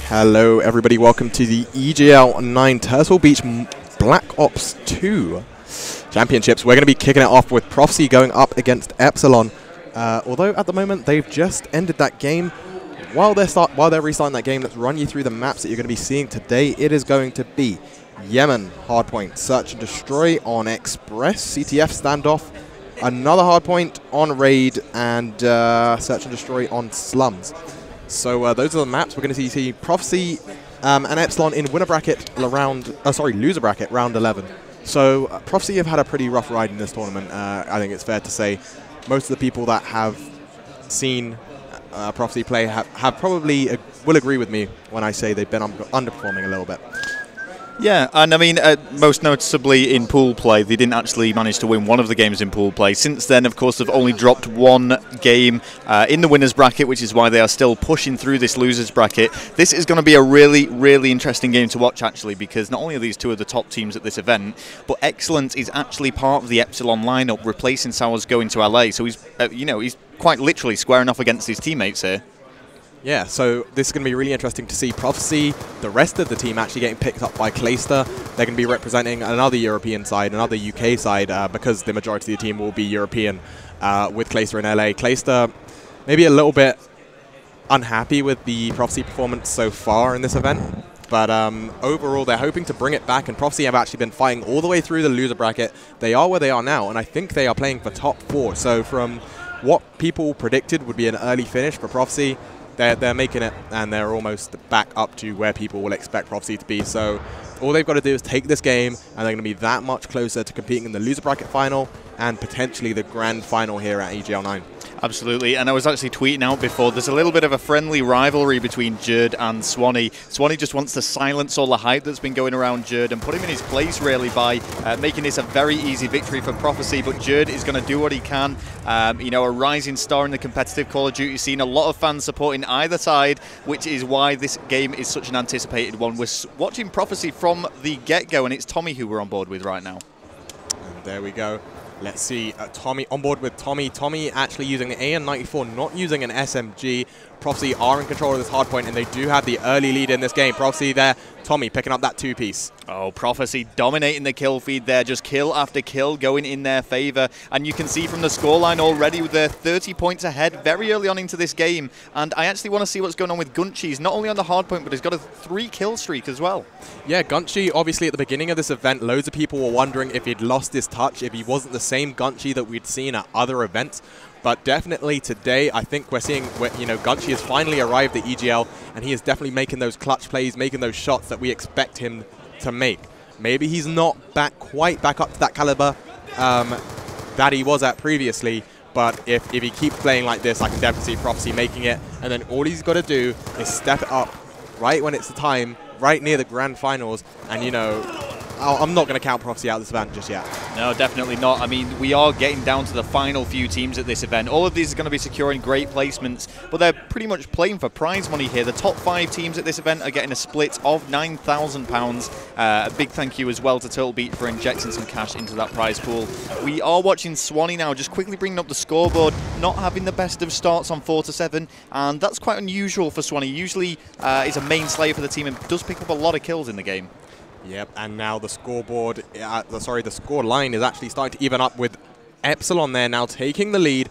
Hello everybody, welcome to the EGL9 Turtle Beach Black Ops 2 Championships. We're going to be kicking it off with Prophecy going up against Epsilon. Although at the moment they've just ended that game. While they're restarting that game, let's run you through the maps that you're going to be seeing today. It is going to be Yemen Hardpoint, Search and Destroy on Express, CTF Standoff, another Hardpoint on Raid, and Search and Destroy on Slums. So those are the maps. We're going to see Prophecy and Epsilon in winner bracket loser bracket round 11. So Prophecy have had a pretty rough ride in this tournament. I think it's fair to say most of the people that have seen Prophecy play have probably will agree with me when I say they've been underperforming a little bit. Yeah, and I mean, most noticeably in pool play, they didn't actually manage to win one of the games in pool play. Since then, of course, they've only dropped one game in the winners bracket, which is why they are still pushing through this losers bracket. This is going to be a really, really interesting game to watch, actually, because not only are these two of the top teams at this event, but Excellence is actually part of the Epsilon lineup, replacing Sowers going to LA. So he's, he's quite literally squaring off against his teammates here. Yeah, so this is going to be really interesting to see Prophecy, the rest of the team actually getting picked up by Clayster. They're going to be representing another European side, another UK side, because the majority of the team will be European with Clayster in LA. Clayster maybe a little bit unhappy with the Prophecy performance so far in this event, but overall they're hoping to bring it back, and Prophecy have actually been fighting all the way through the loser bracket. They are where they are now, and I think they are playing for top 4. So from what people predicted would be an early finish for Prophecy, they're making it, and they're almost back up to where people will expect Prophecy to be. So all they've got to do is take this game, and they're going to be that much closer to competing in the loser bracket final and potentially the grand final here at EGL9. Absolutely, and I was actually tweeting out before, there's a little bit of a friendly rivalry between Jerd and Swanee. Swanee just wants to silence all the hype that's been going around Jerd and put him in his place, really, by making this a very easy victory for Prophecy, but Jerd is going to do what he can. A rising star in the competitive Call of Duty scene, a lot of fans supporting either side, which is why this game is such an anticipated one. We're watching Prophecy from the get-go, and it's Tommy who we're on board with right now. And there we go. Let's see, Tommy on board with Tommy. Tommy actually using the AN94, not using an SMG. Prophecy are in control of this hardpoint, and they do have the early lead in this game. Prophecy there, Tommy picking up that 2-piece. Oh, Prophecy dominating the kill feed there, just kill after kill going in their favor. And you can see from the scoreline already, they're 30 points ahead very early on into this game. And I actually want to see what's going on with Gunchi. He's not only on the hardpoint, but he's got a 3-kill streak as well. Yeah, Gunchi, obviously at the beginning of this event, loads of people were wondering if he'd lost his touch, if he wasn't the same Gunchi that we'd seen at other events. But definitely today, I think we're seeing, Gunchi has finally arrived at EGL, and he is definitely making those clutch plays, making those shots that we expect him to make. Maybe he's not quite back up to that caliber that he was at previously, but if he keeps playing like this, I can definitely see Prophecy making it, and then all he's got to do is step it up right when it's the time, right near the grand finals, and I'm not going to count Prophecy out of this event just yet. No, definitely not. I mean, we are getting down to the final few teams at this event. All of these are going to be securing great placements, but they're pretty much playing for prize money here. The top 5 teams at this event are getting a split of £9,000. A big thank you as well to Turtle Beach for injecting some cash into that prize pool. We are watching Swanee now, just quickly bringing up the scoreboard, not having the best of starts on 4-7, and that's quite unusual for Swanee. Usually is a main slayer for the team and does pick up a lot of kills in the game. Yep, and now the scoreboard, the score line is actually starting to even up with Epsilon there now taking the lead,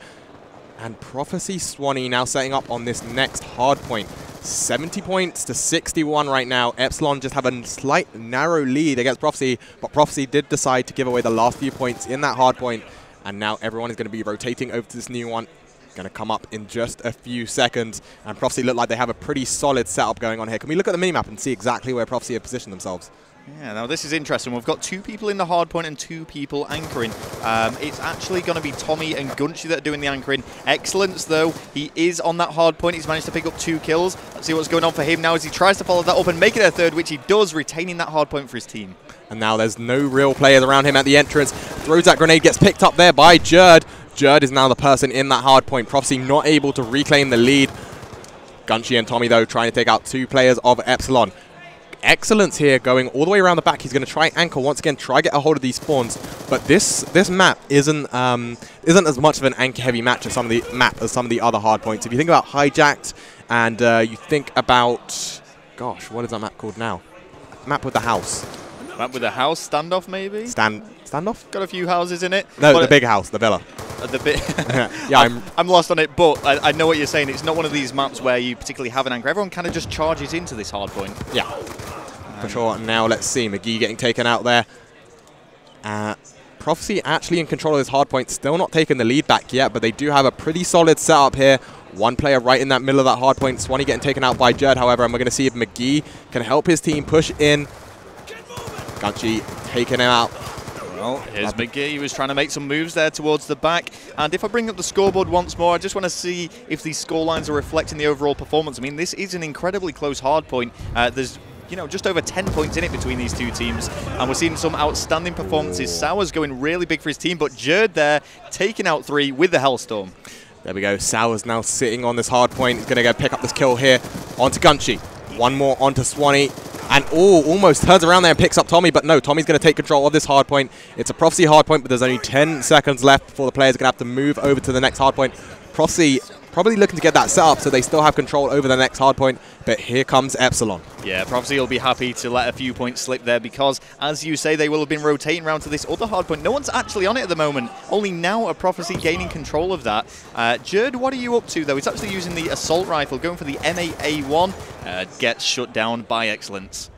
and Prophecy Swanee now setting up on this next hard point. 70 points to 61 right now. Epsilon just have a slight narrow lead against Prophecy, but Prophecy did decide to give away the last few points in that hard point, and now everyone is going to be rotating over to this new one. Going to come up in just a few seconds, and Prophecy look like they have a pretty solid setup going on here. Can we look at the minimap and see exactly where Prophecy have positioned themselves? Yeah, now this is interesting. We've got 2 people in the hardpoint and 2 people anchoring. It's actually going to be Tommy and Gunchi that are doing the anchoring. Excellence, though. He is on that hardpoint. He's managed to pick up 2 kills. Let's see what's going on for him now as he tries to follow that up and make it a 3rd, which he does, retaining that hardpoint for his team. And now there's no real players around him at the entrance. Throws that grenade, gets picked up there by Jerd. Jerd is now the person in that hardpoint. Prophecy not able to reclaim the lead. Gunchi and Tommy, though, trying to take out 2 players of Epsilon. Excellence here, going all the way around the back. He's going to try anchor once again, try get a hold of these spawns. But this map isn't as much of an anchor heavy match as some of the other hard points. If you think about Hijacked and you think about gosh, what is that map called now? Map with the house. Map with the house standoff, maybe? Standoff? Got a few houses in it. No, the big house, the villa. The bit. Yeah, I'm lost on it, but I know what you're saying. It's not one of these maps where you particularly have an anchor. Everyone kind of just charges into this hard point. Yeah, for sure. Now let's see, McGee getting taken out there. Prophecy actually in control of this hard point, still not taking the lead back yet, but they do have a pretty solid setup here. One player right in that middle of that hard point. Swanee getting taken out by Jerd, however, and we're going to see if McGee can help his team push in. Gunchi taking him out. Well, here's McGee. He was trying to make some moves there towards the back. And if I bring up the scoreboard once more, I just want to see if these scorelines are reflecting the overall performance. I mean, this is an incredibly close hard point. There's just over 10 points in it between these two teams. And we're seeing some outstanding performances. Sours going really big for his team, but Jerd there taking out 3 with the Hellstorm. There we go. Sours now sitting on this hard point. He's going to go pick up this kill here onto Gunchi. One more onto Swanee. And almost turns around there and picks up Tommy, but no, Tommy's going to take control of this hard point. It's a Prophecy hard point, but there's only 10 seconds left before the players are going to have to move over to the next hard point. Prophecy probably looking to get that set up so they still have control over the next hard point, but here comes Epsilon. Yeah, Prophecy will be happy to let a few points slip there because, as you say, they will have been rotating around to this other hard point. No one's actually on it at the moment. Only now a Prophecy gaining control of that. Jerd, what are you up to, though? He's actually using the assault rifle, going for the M8A1. Gets shut down by Excellence.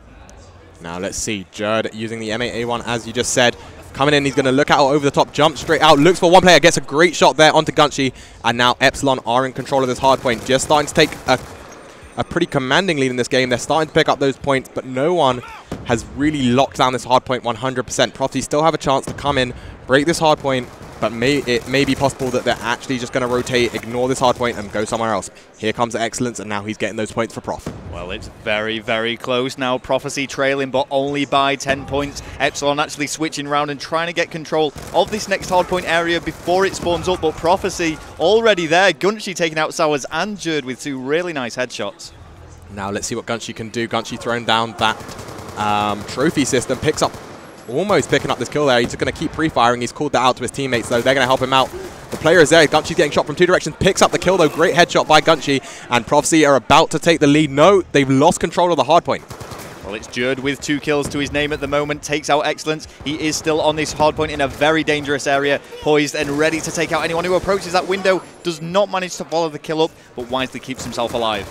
Now let's see, Jerd using the M8A1, as you just said. Coming in, he's going to look out over the top, jump straight out, looks for one player, gets a great shot there onto Gunchi, and now Epsilon are in control of this hard point. Just starting to take a pretty commanding lead in this game. They're starting to pick up those points, but no one has really locked down this hard point 100%. Prophecy still have a chance to come in, break this hard point, but it may be possible that they're actually just going to rotate, ignore this hard point, and go somewhere else. Here comes Excellence, and now he's getting those points for Prof. Well, it's very, very close now. Prophecy trailing, but only by 10 points. Epsilon actually switching around and trying to get control of this next hardpoint area before it spawns up, but Prophecy already there. Gunchi taking out Sours and Jerd with 2 really nice headshots. Now let's see what Gunchi can do. Gunchi throwing down that trophy system, almost picking up this kill there. He's just going to keep pre-firing. He's called that out to his teammates, though. They're going to help him out. The player is there. Gunchi's getting shot from 2 directions. Picks up the kill, though. Great headshot by Gunchi. And Prophecy are about to take the lead. No, they've lost control of the hardpoint. Well, it's Jerd with 2 kills to his name at the moment. Takes out Excellence. He is still on this hardpoint in a very dangerous area. Poised and ready to take out anyone who approaches that window. Does not manage to follow the kill up, but wisely keeps himself alive.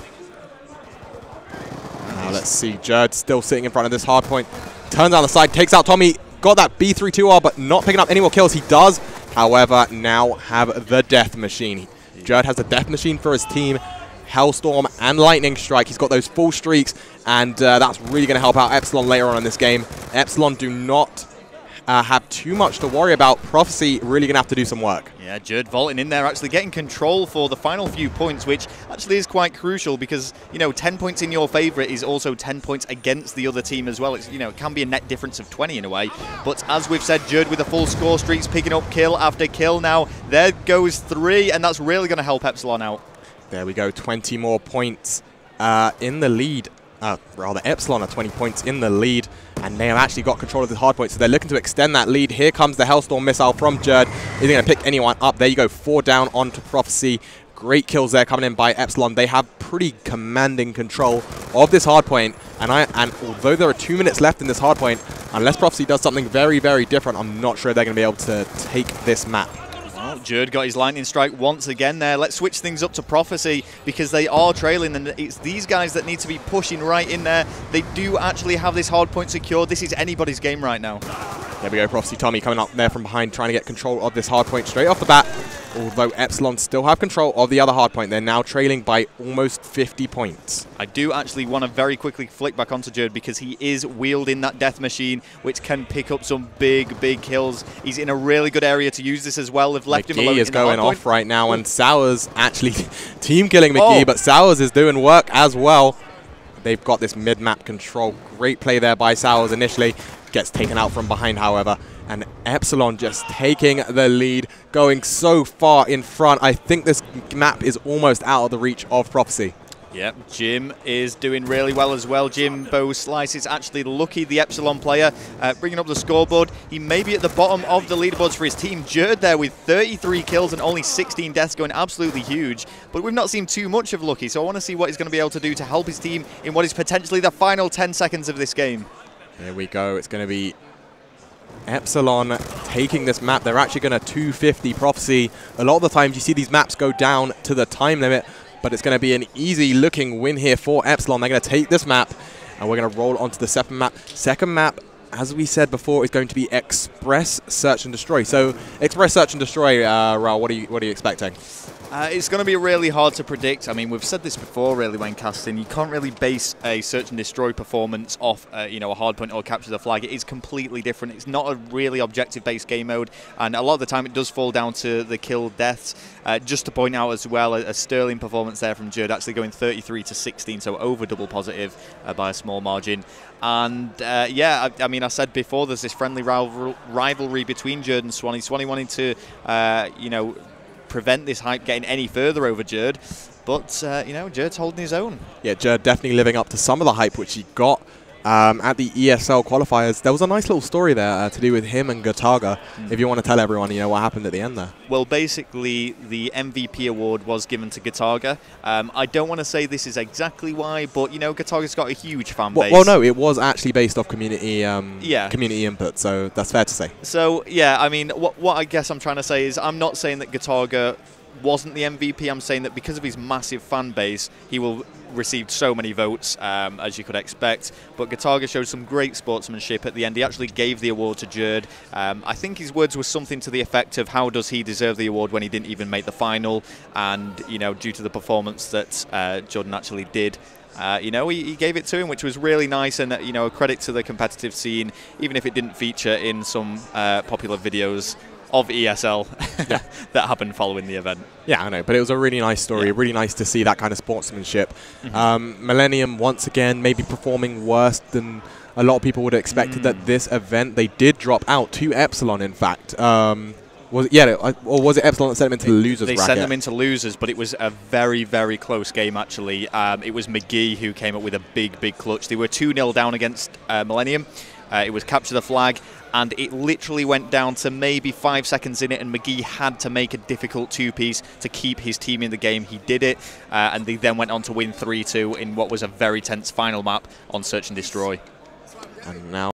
Now let's see. Jerd still sitting in front of this hardpoint. Turns down the side. Takes out Tommy. Got that B32R, but not picking up any more kills. He does, however, now have the Death Machine. Jerd has the Death Machine for his team. Hellstorm and Lightning Strike. He's got those full streaks, and that's really going to help out Epsilon later on in this game. Epsilon do not have too much to worry about. Prophecy really going to have to do some work. Yeah, Jerd vaulting in there, actually getting control for the final few points, which actually is quite crucial because, 10 points in your favor is also 10 points against the other team as well. It's, it can be a net difference of 20 in a way. But as we've said, Jerd with the full score streaks, picking up kill after kill now. There goes 3, and that's really going to help Epsilon out. There we go, 20 more points in the lead. Rather, Epsilon are 20 points in the lead, and they have actually got control of the hard point, so they're looking to extend that lead. Here comes the Hellstorm missile from Jerd. He's going to pick anyone up. There you go, 4 down onto Prophecy. Great kills there coming in by Epsilon. They have pretty commanding control of this hard point, and although there are 2 minutes left in this hard point, unless Prophecy does something very, very different, I'm not sure they're going to be able to take this map. Well, Jerd got his lightning strike once again there. Let's switch things up to Prophecy because they are trailing, and it's these guys that need to be pushing right in there. They do actually have this hard point secured. This is anybody's game right now. There we go, Prophecy Tommy coming up there from behind, trying to get control of this hard point straight off the bat. Although Epsilon still have control of the other hard point, they're now trailing by almost 50 points. I do actually want to very quickly flick back onto Jerd because he is wielding that Death Machine, which can pick up some big, big kills. He's in a really good area to use this as well. They've left him alone. McGee is going off right now, and Sours actually team killing McGee, but Sours is doing work as well. They've got this mid-map control. Great play there by Sours initially. Gets taken out from behind, however. And Epsilon just taking the lead, going so far in front. I think this map is almost out of the reach of Prophecy. Yep, Jim is doing really well as well. Jimbo Slice is actually lucky, the Epsilon player, bringing up the scoreboard. He may be at the bottom of the leaderboards for his team. Jerd there with 33 kills and only 16 deaths, going absolutely huge. But we've not seen too much of Lucky, so I want to see what he's going to be able to do to help his team in what is potentially the final 10 seconds of this game. Here we go. It's going to be Epsilon taking this map. They're actually going to 250 Prophecy. A lot of the times you see these maps go down to the time limit, but it's going to be an easy-looking win here for Epsilon. They're going to take this map, and we're going to roll onto the second map. Second map, as we said before, is going to be Express Search and Destroy. So, Express Search and Destroy, Raul, what are you expecting? It's going to be really hard to predict. I mean, we've said this before, really, when casting. You can't really base a search and destroy performance off, you know, a hardpoint or capture the flag. It is completely different. It's not a really objective-based game mode, and a lot of the time it does fall down to the kill deaths. Just to point out as well, a sterling performance there from Jerd, actually going 33 to 16, so over double positive by a small margin. And yeah, I mean, I said before, there's this friendly rivalry between Jerd and Swanee. Swanee wanting to, you know, prevent this hype getting any further over Jerd, but you know, Jerd's holding his own. Yeah, Jerd definitely living up to some of the hype which he got at the ESL qualifiers. There was a nice little story there to do with him and Gataga. If you want to tell everyone, you know, what happened at the end there. Well, basically, the MVP award was given to Gataga. I don't want to say this is exactly why, but you know, Gataga's got a huge fan base. Well, no, it was actually based off community community input, so that's fair to say. So yeah, I mean, what I guess I'm trying to say is, I'm not saying that Gataga wasn't the MVP. I'm saying that because of his massive fan base, he will receive so many votes, as you could expect. But Gataga showed some great sportsmanship at the end. He actually gave the award to Jerd. I think his words were something to the effect of, how does he deserve the award when he didn't even make the final? And, you know, due to the performance that Jordan actually did, you know, he gave it to him, which was really nice, and, you know, a credit to the competitive scene, even if it didn't feature in some popular videos of ESL that happened following the event. Yeah, I know, but it was a really nice story. Really nice to see that kind of sportsmanship. Millennium, once again, maybe performing worse than a lot of people would have expected at this event. They did drop out to Epsilon, in fact. Was it Epsilon that sent them into the losers bracket? They sent them into losers, but it was a very, very close game, actually. It was McGee who came up with a big, big clutch. They were 2-0 down against Millennium. It was capture the flag, and it literally went down to maybe 5 seconds in it, and McGee had to make a difficult two-piece to keep his team in the game. He did it, and they then went on to win 3-2 in what was a very tense final map on Search and Destroy. And now